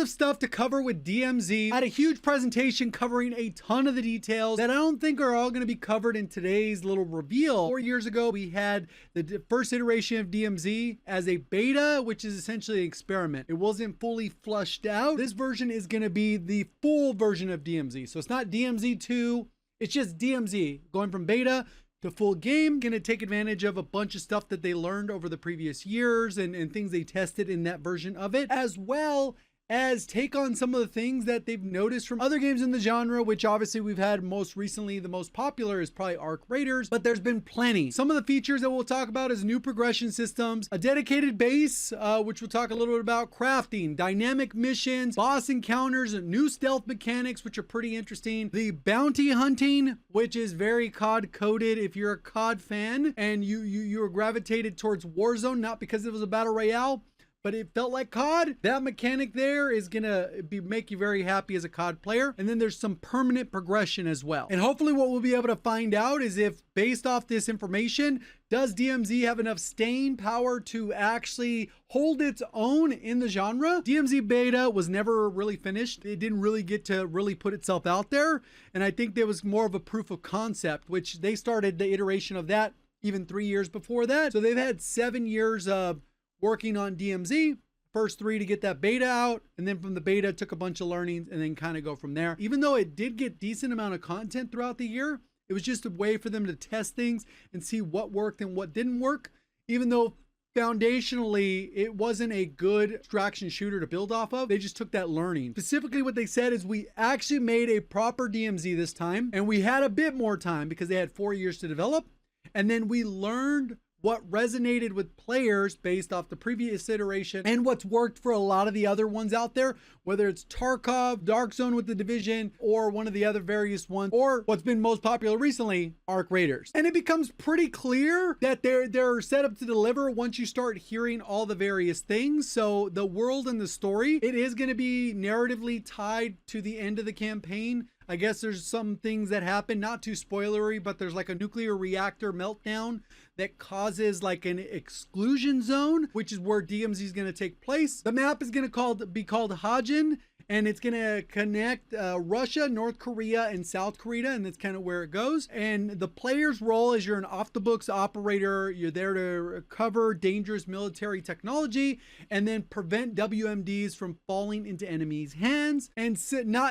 of stuff to cover with DMZ. I had a huge presentation covering a ton of the details that I don't think are all going to be covered in today's little reveal. 4 years ago, we had the first iteration of DMZ as a beta, which is essentially an experiment. It wasn't fully flushed out. This version is going to be the full version of DMZ. So it's not DMZ 2, it's just DMZ going from beta to full game. Going to take advantage of a bunch of stuff that they learned over the previous years and things they tested in that version of it, as well as take on some of the things that they've noticed from other games in the genre, which obviously we've had most recently. The most popular is probably Arc Raiders, but there's been plenty. Some of the features that we'll talk about is new progression systems, a dedicated base, which we'll talk a little bit about, crafting, dynamic missions, boss encounters, new stealth mechanics, which are pretty interesting, the bounty hunting, which is very COD coded. If you're a COD fan and you were gravitated towards Warzone, not because it was a battle royale, but it felt like COD, that mechanic there is gonna make you very happy as a COD player. And then there's some permanent progression as well. And hopefully what we'll be able to find out is if, based off this information, does DMZ have enough staying power to actually hold its own in the genre? DMZ beta was never really finished. It didn't really get to really put itself out there. And I think there was more of a proof of concept, which they started the iteration of that even 3 years before that. So they've had 7 years of working on DMZ, first 3 to get that beta out, and then from the beta took a bunch of learnings and then kind of go from there. Even though it did get decent amount of content throughout the year, it was just a way for them to test things and see what worked and what didn't work. Even though foundationally it wasn't a good extraction shooter to build off of, they just took that learning. Specifically what they said is we actually made a proper DMZ this time, and we had a bit more time because they had 4 years to develop, and then we learned what resonated with players based off the previous iteration and what's worked for a lot of the other ones out there, whether it's Tarkov, Dark Zone with the Division, or one of the other various ones, or what's been most popular recently, Arc Raiders. And it becomes pretty clear that they're set up to deliver once you start hearing all the various things. So the world and the story, it is going to be narratively tied to the end of the campaign. I guess there's some things that happen, not too spoilery, but there's like a nuclear reactor meltdown that causes like an exclusion zone, which is where DMZ is going to take place. The map is going to be called Hajin, and it's going to connect Russia, North Korea, and South Korea, and that's kind of where it goes. And the player's role is you're an off-the-books operator. You're there to recover dangerous military technology and then prevent WMDs from falling into enemies' hands. And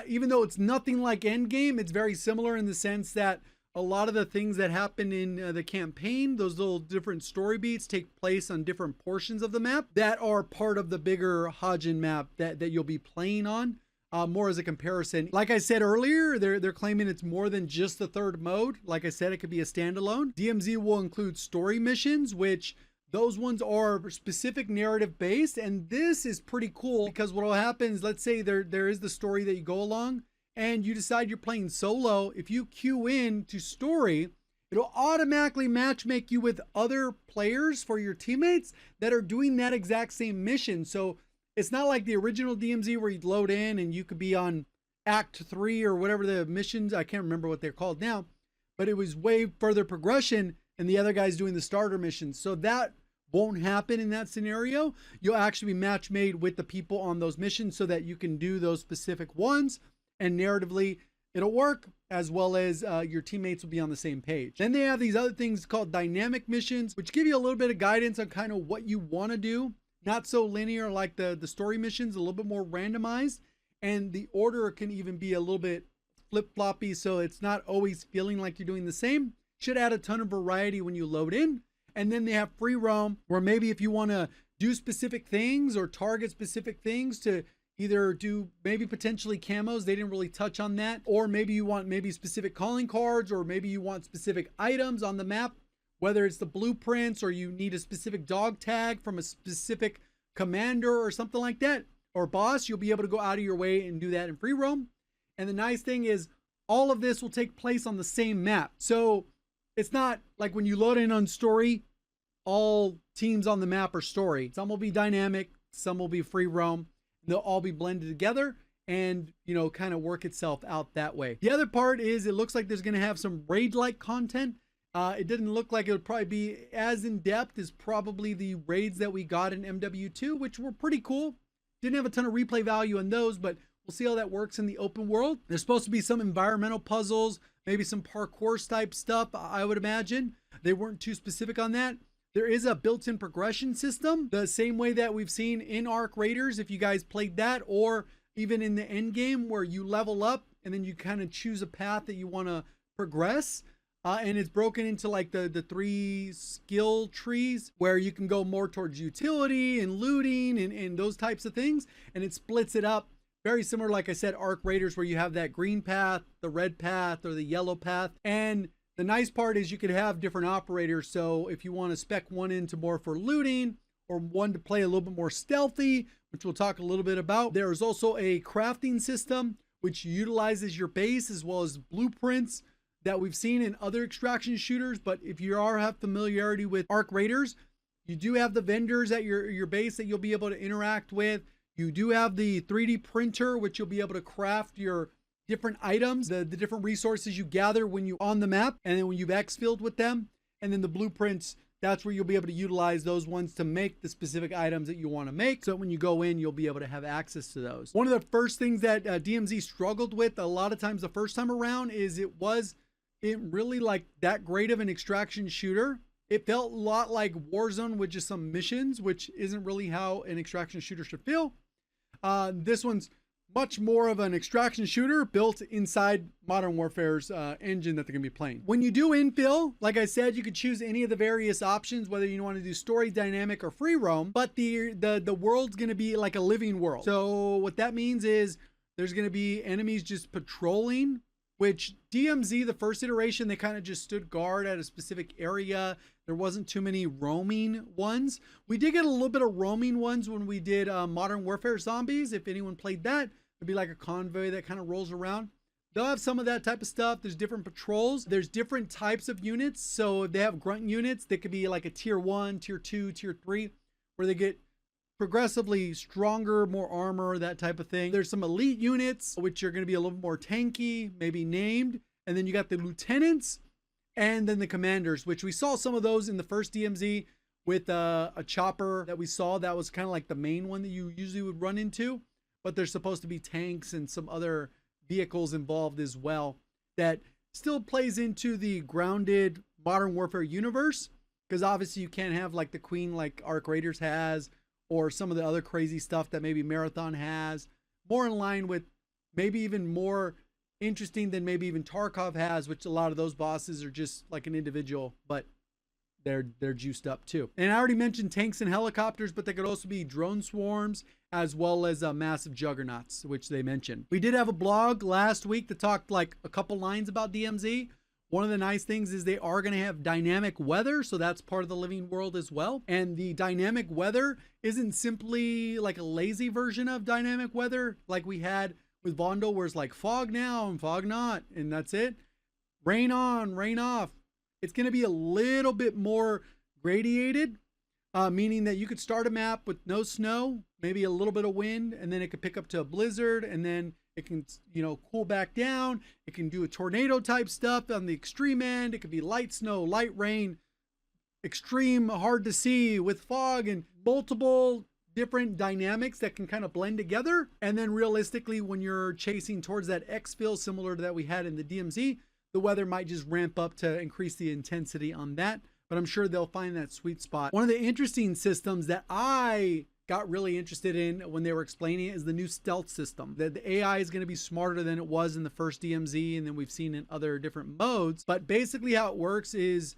even though it's nothing like Endgame, it's very similar in the sense that a lot of the things that happen in the campaign, those little different story beats, take place on different portions of the map that are part of the bigger Hajin map that you'll be playing on. More as a comparison. Like I said earlier, they're claiming it's more than just the third mode. Like I said, it could be a standalone. DMZ will include story missions, which those ones are specific narrative based. And this is pretty cool because what will happen is, let's say there is the story that you go along and you decide you're playing solo. If you queue in to story, it'll automatically matchmake you with other players for your teammates that are doing that exact same mission. So it's not like the original DMZ where you'd load in and you could be on Act 3 or whatever the missions, I can't remember what they're called now, but it was way further progression and the other guy's doing the starter missions. So that won't happen in that scenario. You'll actually be match made with the people on those missions so that you can do those specific ones, and narratively it'll work, as well as your teammates will be on the same page. Then they have these other things called dynamic missions, which give you a little bit of guidance on kind of what you want to do. Not so linear like the story missions, a little bit more randomized, and the order can even be a little bit flip-floppy, so it's not always feeling like you're doing the same. Should add a ton of variety when you load in. And then they have free roam, where maybe if you want to do specific things or target specific things to either do maybe potentially camos, they didn't really touch on that, or maybe you want maybe specific calling cards, or maybe you want specific items on the map, whether it's the blueprints or you need a specific dog tag from a specific commander or something like that, or boss, you'll be able to go out of your way and do that in free roam. And the nice thing is all of this will take place on the same map. So it's not like when you load in on story, all teams on the map are story. Some will be dynamic, some will be free roam. They'll all be blended together and, you know, kind of work itself out that way. The other part is it looks like there's going to have some raid-like content. It didn't look like it would probably be as in-depth as probably the raids that we got in MW2, which were pretty cool. Didn't have a ton of replay value on those, but we'll see how that works in the open world. There's supposed to be some environmental puzzles, maybe some parkour type stuff, I would imagine. They weren't too specific on that. There is a built-in progression system, the same way that we've seen in Arc Raiders, if you guys played that, or even in the end game where you level up and then you kind of choose a path that you want to progress. And it's broken into like the 3 skill trees where you can go more towards utility and looting and those types of things. And it splits it up very similar, like I said, Arc Raiders, where you have that green path, the red path, or the yellow path. And the nice part is you could have different operators. So if you want to spec one into more for looting or one to play a little bit more stealthy, which we'll talk a little bit about. There is also a crafting system which utilizes your base as well as blueprints that we've seen in other extraction shooters. But if you have familiarity with Arc Raiders, you do have the vendors at your base that you'll be able to interact with. You do have the 3D printer, which you'll be able to craft your different items, the different resources you gather when you're on the map, and then when you've exfilled with them. And then the blueprints, that's where you'll be able to utilize those ones to make the specific items that you want to make. So when you go in, you'll be able to have access to those. One of the first things that DMZ struggled with a lot of times the first time around is it really like that great of an extraction shooter. It felt a lot like Warzone with just some missions, which isn't really how an extraction shooter should feel. This one's much more of an extraction shooter built inside Modern Warfare's engine that they're going to be playing. When you do infill, like I said, you could choose any of the various options, whether you want to do story, dynamic, or free roam, but the world's going to be like a living world. So what that means is there's going to be enemies just patrolling, which DMZ, the first iteration, they kind of just stood guard at a specific area. There wasn't too many roaming ones. We did get a little bit of roaming ones when we did Modern Warfare Zombies. If anyone played that, it'd be like a convoy that kind of rolls around. They'll have some of that type of stuff. There's different patrols. There's different types of units. So if they have grunt units, they could be like a tier 1, tier 2, tier 3, where they get progressively stronger, more armor, that type of thing. There's some elite units, which are going to be a little more tanky, maybe named. And then you got the lieutenants and then the commanders, which we saw some of those in the first DMZ with a chopper that we saw. That was kind of like the main one that you usually would run into. But there's supposed to be tanks and some other vehicles involved as well that still plays into the grounded Modern Warfare universe. Because obviously you can't have like the Queen like Arc Raiders has, or some of the other crazy stuff that maybe Marathon has. More in line with maybe even more interesting than maybe even Tarkov has, which a lot of those bosses are just like an individual, but they're juiced up too. And I already mentioned tanks and helicopters, but they could also be drone swarms as well as massive juggernauts, which they mentioned. We did have a blog last week that talked like a couple lines about DMZ. One of the nice things is they are going to have dynamic weather, so that's part of the living world as well. And the dynamic weather isn't simply like a lazy version of dynamic weather like we had with Vondel, where it's like fog now and fog not, and that's it. Rain on, rain off. It's going to be a little bit more gradiated, meaning that you could start a map with no snow, maybe a little bit of wind, and then it could pick up to a blizzard, and then it can, cool back down. It can do a tornado type stuff on the extreme end. It could be light snow, light rain, extreme hard to see with fog, and multiple different dynamics that can kind of blend together. And then realistically, when you're chasing towards that exfil similar to that we had in the DMZ, the weather might just ramp up to increase the intensity on that. But I'm sure they'll find that sweet spot. One of the interesting systems that I got really interested in when they were explaining it is the new stealth system. The AI is going to be smarter than it was in the first DMZ, and then we've seen in other different modes. But basically how it works is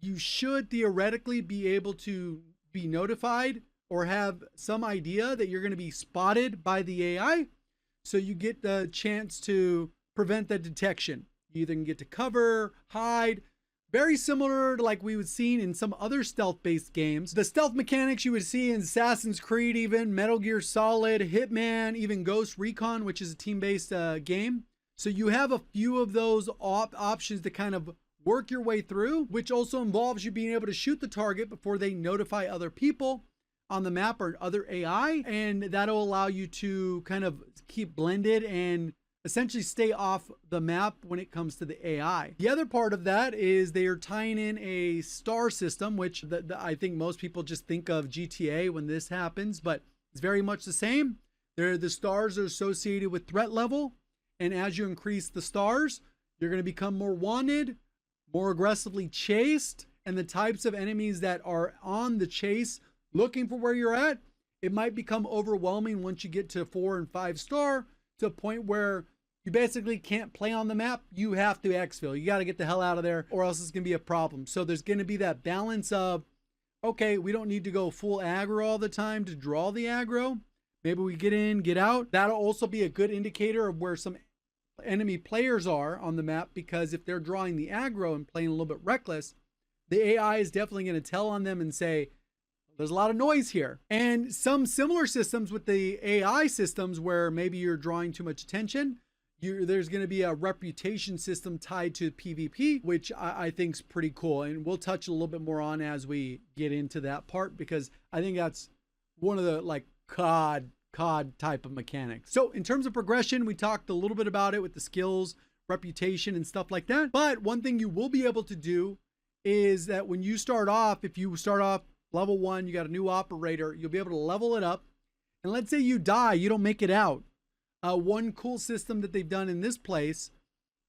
you should theoretically be able to be notified or have some idea that you're going to be spotted by the AI. So you get the chance to prevent the detection. You either can get to cover, hide. Very similar to like we would see in some other stealth-based games. The stealth mechanics you would see in Assassin's Creed, even Metal Gear Solid, Hitman, even Ghost Recon, which is a team-based game. So you have a few of those options to kind of work your way through, which also involves you being able to shoot the target before they notify other people on the map or other AI. And that'll allow you to kind of keep blended and essentially stay off the map when it comes to the AI. The other part of that is they are tying in a star system, which I think most people just think of GTA when this happens, but It's very much the same. The stars are associated with threat level. And as you increase the stars, you're going to become more wanted, more aggressively chased. And the types of enemies that are on the chase looking for where you're at, it might become overwhelming once you get to 4 and 5 star, to a point where you basically can't play on the map. You have to exfil. You got to get the hell out of there, or else it's going to be a problem. So there's going to be that balance of, okay, we don't need to go full aggro all the time to draw the aggro. Maybe we get in, get out. That'll also be a good indicator of where some enemy players are on the map, because if they're drawing the aggro and playing a little bit reckless, the AI is definitely going to tell on them and say, there's a lot of noise here. And some similar systems with the AI systems where maybe you're drawing too much attention, there's going to be a reputation system tied to PvP, which I think is pretty cool. And we'll touch a little bit more on as we get into that part, because I think that's one of the like COD type of mechanics. So in terms of progression, we talked a little bit about it with the skills, reputation, and stuff like that. But one thing you will be able to do is that when you start off, if you start off level 1, you got a new operator, you'll be able to level it up. And let's say you die, you don't make it out. One cool system that they've done in this place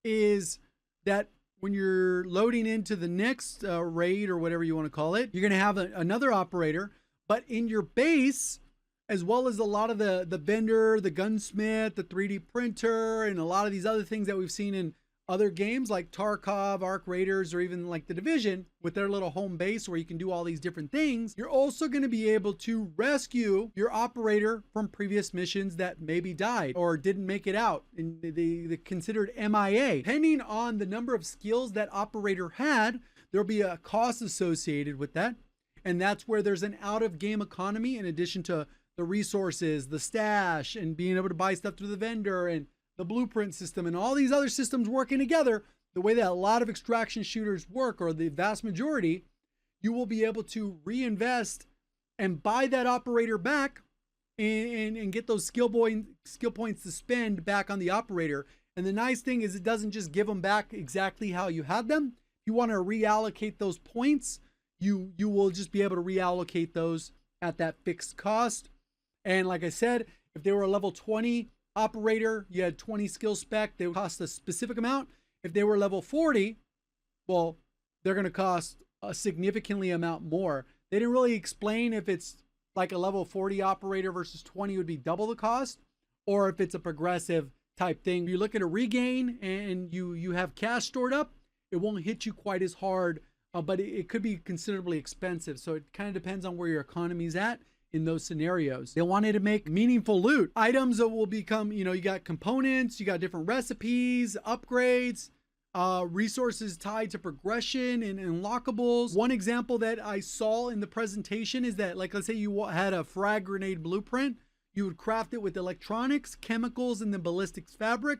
is that when you're loading into the next raid, or whatever you want to call it, you're going to have another operator, but in your base, as well as a lot of the vendor, the gunsmith, the 3D printer, and a lot of these other things that we've seen in other games like Tarkov, Arc Raiders, or even like The Division with their little home base where you can do all these different things. You're also going to be able to rescue your operator from previous missions that maybe died or didn't make it out, and they considered MIA. Depending on the number of skills that operator had, there'll be a cost associated with that. And that's where there's an out of game economy, in addition to the resources, the stash, and being able to buy stuff through the vendor, and the blueprint system, and all these other systems working together. The way that a lot of extraction shooters work, or the vast majority, you will be able to reinvest and buy that operator back, and get those skill points to spend back on the operator. And the nice thing is, it doesn't just give them back exactly how you had them. If you want to reallocate those points, you will just be able to reallocate those at that fixed cost. And like I said, if they were a level 20 operator, you had 20 skill spec, they would cost a specific amount. If they were level 40, well, they're going to cost a significantly amount more. They didn't really explain if it's like a level 40 operator versus 20 would be double the cost, or if it's a progressive type thing. If you look at a regain and you have cash stored up, it won't hit you quite as hard, but it could be considerably expensive. So it kind of depends on where your economy's at in those scenarios. They wanted to make meaningful loot. Items that will become, you got components, you got different recipes, upgrades, resources tied to progression and unlockables. One example that I saw in the presentation is that, like, let's say you had a frag grenade blueprint, you would craft it with electronics, chemicals, and then ballistics fabric.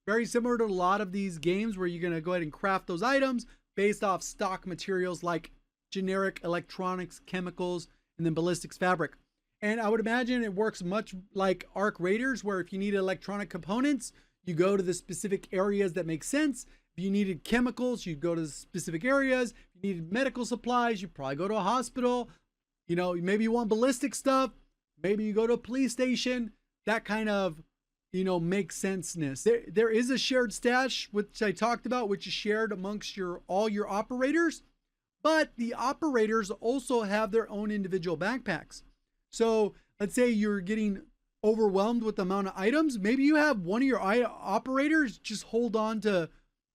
Very similar to a lot of these games where you're going to go ahead and craft those items based off stock materials like generic electronics, chemicals, and then ballistics fabric. And I would imagine it works much like Arc Raiders, where if you need electronic components, you go to the specific areas that make sense. If you needed chemicals, you go to the specific areas. If you needed medical supplies, you probably go to a hospital. Maybe you want ballistic stuff, maybe you go to a police station. That kind of, makes sense-ness. There is a shared stash, which I talked about, which is shared amongst all your operators. But the operators also have their own individual backpacks. So let's say you're getting overwhelmed with the amount of items. Maybe you have one of your operators just hold on to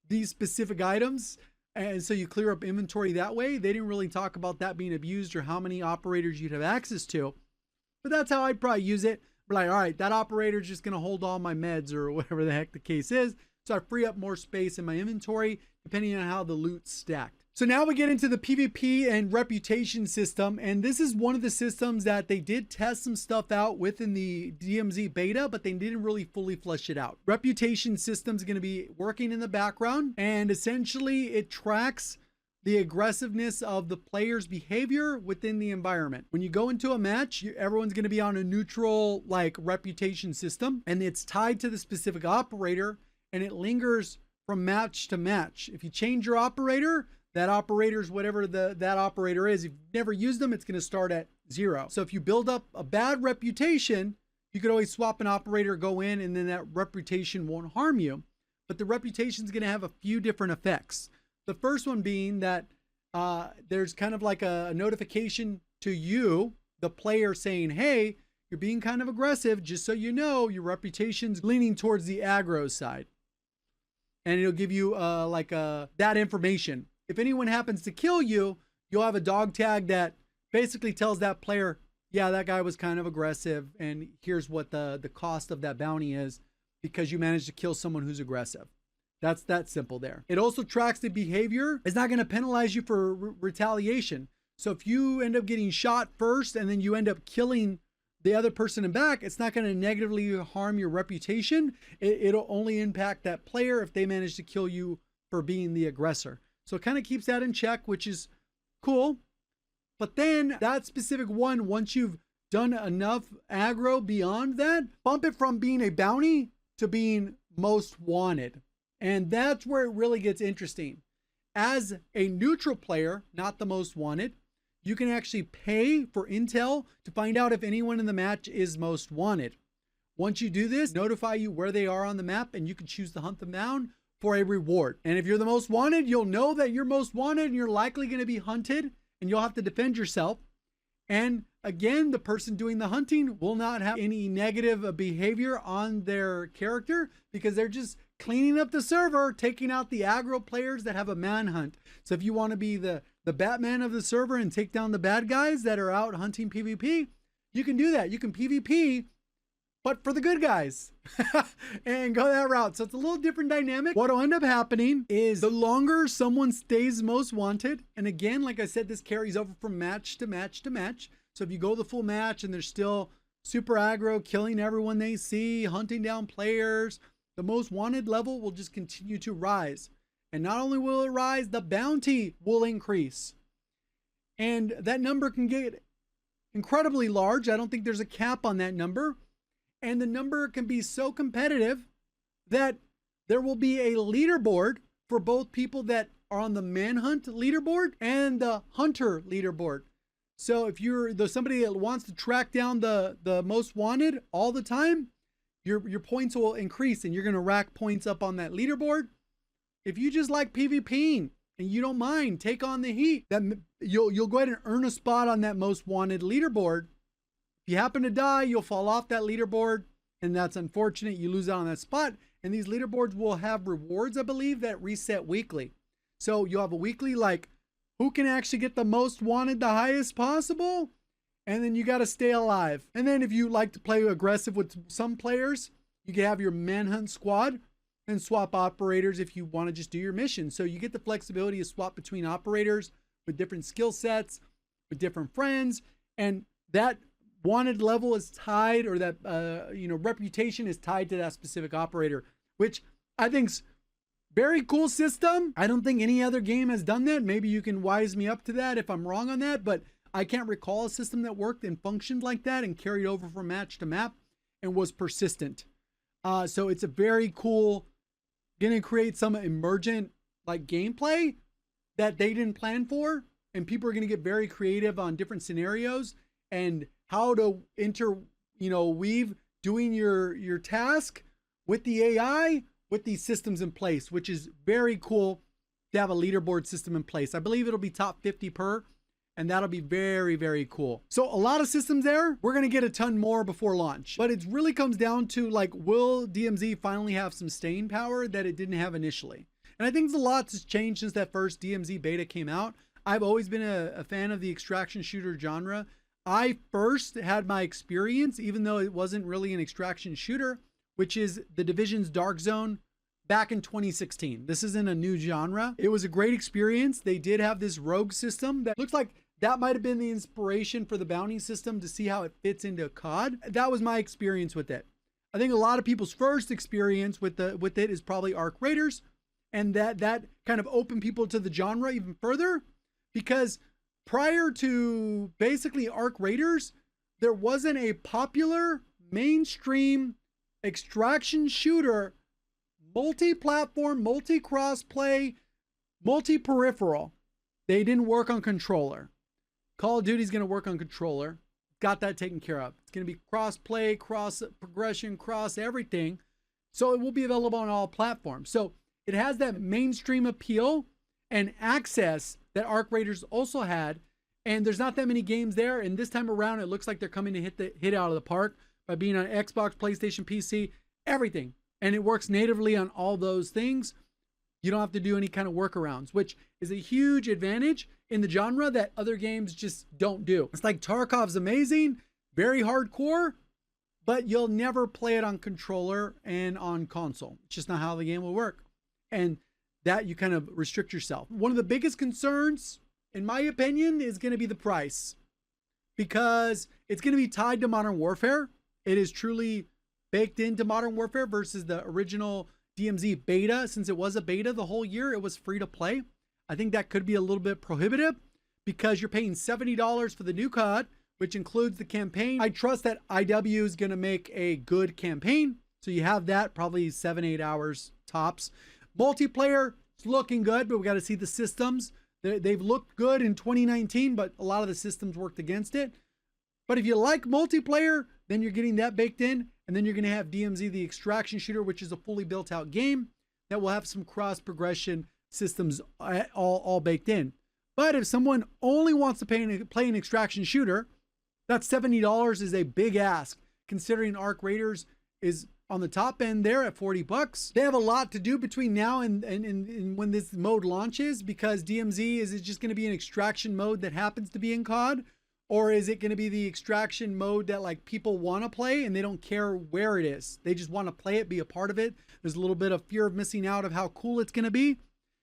these specific items, and so you clear up inventory that way. They didn't really talk about that being abused or how many operators you'd have access to. But that's how I'd probably use it. Like, all right, that operator is just going to hold all my meds or whatever the heck the case is. So I free up more space in my inventory, depending on how the loot's stacked. So now we get into the PvP and reputation system, and this is one of the systems that they did test some stuff out within the DMZ beta, but they didn't really fully flesh it out. Reputation system is going to be working in the background, and essentially it tracks the aggressiveness of the player's behavior within the environment. When you go into a match, everyone's going to be on a neutral reputation system, and it's tied to the specific operator, and it lingers from match to match. If you change your operator, that operator's whatever that operator is. If you've never used them, it's going to start at 0. So if you build up a bad reputation, you could always swap an operator, go in, and then that reputation won't harm you. But the reputation is going to have a few different effects. The first one being that there's kind of like a notification to you, the player, saying, hey, you're being kind of aggressive. Just so you know, your reputation's leaning towards the aggro side. And it'll give you that information. If anyone happens to kill you, you'll have a dog tag that basically tells that player, yeah, that guy was kind of aggressive, and here's what the cost of that bounty is because you managed to kill someone who's aggressive. That's that simple there. It also tracks the behavior. It's not going to penalize you for retaliation. So if you end up getting shot first and then you end up killing the other person in back, it's not going to negatively harm your reputation. It'll only impact that player if they manage to kill you for being the aggressor. So it kind of keeps that in check, which is cool. But then that specific one, once you've done enough aggro beyond that, bump it from being a bounty to being most wanted. And that's where it really gets interesting. As a neutral player, not the most wanted, you can actually pay for intel to find out if anyone in the match is most wanted. Once you do this, notify you where they are on the map, and you can choose to hunt them down for a reward. And if you're the most wanted, you'll know that you're most wanted and you're likely going to be hunted, and you'll have to defend yourself. And again, the person doing the hunting will not have any negative behavior on their character because they're just cleaning up the server, taking out the aggro players that have a manhunt. So if you want to be the Batman of the server and take down the bad guys that are out hunting PvP, you can do that. You can PvP, but for the good guys and go that route. So it's a little different dynamic. What'll end up happening is the longer someone stays most wanted, and again, like I said, this carries over from match to match to match. So if you go the full match and they're still super aggro, killing everyone they see, hunting down players, the most wanted level will just continue to rise. And not only will it rise, the bounty will increase. And that number can get incredibly large. I don't think there's a cap on that number. And the number can be so competitive that there will be a leaderboard for both people that are on the manhunt leaderboard and the hunter leaderboard. So if you're somebody that wants to track down the most wanted all the time, your points will increase and you're going to rack points up on that leaderboard. If you just like PvPing and you don't mind, take on the heat, that you'll go ahead and earn a spot on that most wanted leaderboard. If you happen to die, you'll fall off that leaderboard, and that's unfortunate. You lose out on that spot. And these leaderboards will have rewards, I believe, that reset weekly. So you'll have a weekly, like, who can actually get the most wanted, the highest possible? And then you got to stay alive. And then if you like to play aggressive with some players, you can have your manhunt squad and swap operators if you want to just do your mission. So you get the flexibility to swap between operators with different skill sets, with different friends, and that wanted level is tied, or that reputation is tied to that specific operator, which I think's very cool system. I don't think any other game has done that. Maybe you can wise me up to that if I'm wrong on that, but I can't recall a system that worked and functioned like that and carried over from match to map and was persistent. So it's a very cool, gonna create some emergent like gameplay that they didn't plan for, and people are gonna get very creative on different scenarios and how to weave doing your task with the AI with these systems in place, which is very cool to have a leaderboard system in place. I believe it'll be top 50 per, and that'll be very, very cool. So a lot of systems there. We're gonna get a ton more before launch, but it really comes down to, like, will DMZ finally have some staying power that it didn't have initially? And I think a lot has changed since that first DMZ beta came out. I've always been a fan of the extraction shooter genre. I first had my experience, even though it wasn't really an extraction shooter, which is the Division's Dark Zone back in 2016. This isn't a new genre. It was a great experience. They did have this rogue system that looks like that might have been the inspiration for the bounty system to see how it fits into COD. That was my experience with it. I think a lot of people's first experience with it is probably Arc Raiders, and that kind of opened people to the genre even further, because prior to basically Arc Raiders, there wasn't a popular mainstream extraction shooter, multi-platform, multi-crossplay, multi-peripheral. They didn't work on controller. Call of Duty is going to work on controller. Got that taken care of. It's going to be cross play, cross progression, cross everything. So it will be available on all platforms. So it has that mainstream appeal and access that Arc Raiders also had. And there's not that many games there. And this time around, it looks like they're coming to hit out of the park by being on Xbox, PlayStation, PC, everything. And it works natively on all those things. You don't have to do any kind of workarounds, which is a huge advantage in the genre that other games just don't do. It's like Tarkov's amazing, very hardcore, but you'll never play it on controller and on console. It's just not how the game will work. And that you kind of restrict yourself. One of the biggest concerns, in my opinion, is going to be the price, because it's going to be tied to Modern Warfare. It is truly baked into Modern Warfare versus the original DMZ beta. Since it was a beta the whole year, it was free to play. I think that could be a little bit prohibitive because you're paying $70 for the new COD, which includes the campaign. I trust that IW is going to make a good campaign. So you have that probably 7-8 hours tops. Multiplayer, it's looking good, but we got to see the systems. They've looked good in 2019, but a lot of the systems worked against it. But if you like multiplayer, then you're getting that baked in. And then you're going to have DMZ, the extraction shooter, which is a fully built out game that will have some cross progression systems all baked in. But if someone only wants to play an extraction shooter, that $70 is a big ask, considering Arc Raiders is on the top end there at $40. They have a lot to do between now and when this mode launches, because DMZ, is it just going to be an extraction mode that happens to be in COD? Or is it going to be the extraction mode that like people want to play and they don't care where it is? They just want to play it, be a part of it. There's a little bit of fear of missing out of how cool it's going to be.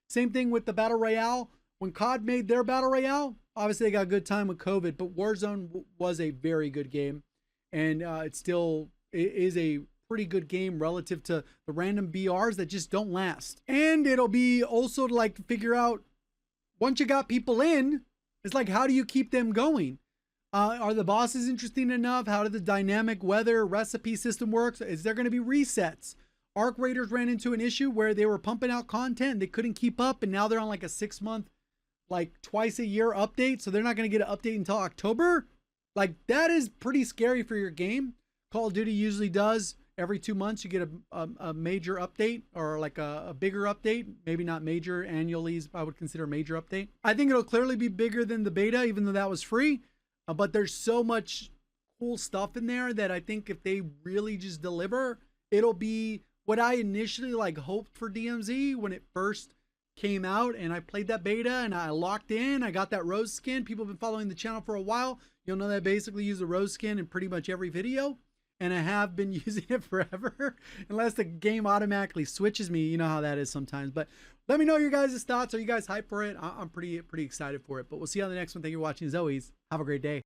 Same thing with the Battle Royale. When COD made their Battle Royale, obviously they got a good time with COVID, but Warzone was a very good game. And it still is a pretty good game relative to the random BRs that just don't last. And it'll be also to like figure out, once you got people in, it's like, how do you keep them going? Are the bosses interesting enough? How did the dynamic weather recipe system work? Is there going to be resets? Arc Raiders ran into an issue where they were pumping out content. They couldn't keep up. And now they're on like a 6-month, like twice a year update. So they're not going to get an update until October. Like that is pretty scary for your game. Call of Duty usually does. Every 2 months you get a major update, or like a bigger update. Maybe not major, annually I would consider a major update. I think it'll clearly be bigger than the beta, even though that was free. But there's so much cool stuff in there that I think if they really just deliver, it'll be what I initially like hoped for DMZ when it first came out. And I played that beta and I locked in. I got that rose skin. People have been following the channel for a while. You'll know that I basically use the rose skin in pretty much every video. And I have been using it forever, unless the game automatically switches me. You know how that is sometimes. But let me know your guys' thoughts. Are you guys hyped for it? I'm pretty excited for it. But we'll see you on the next one. Thank you for watching. As always, have a great day.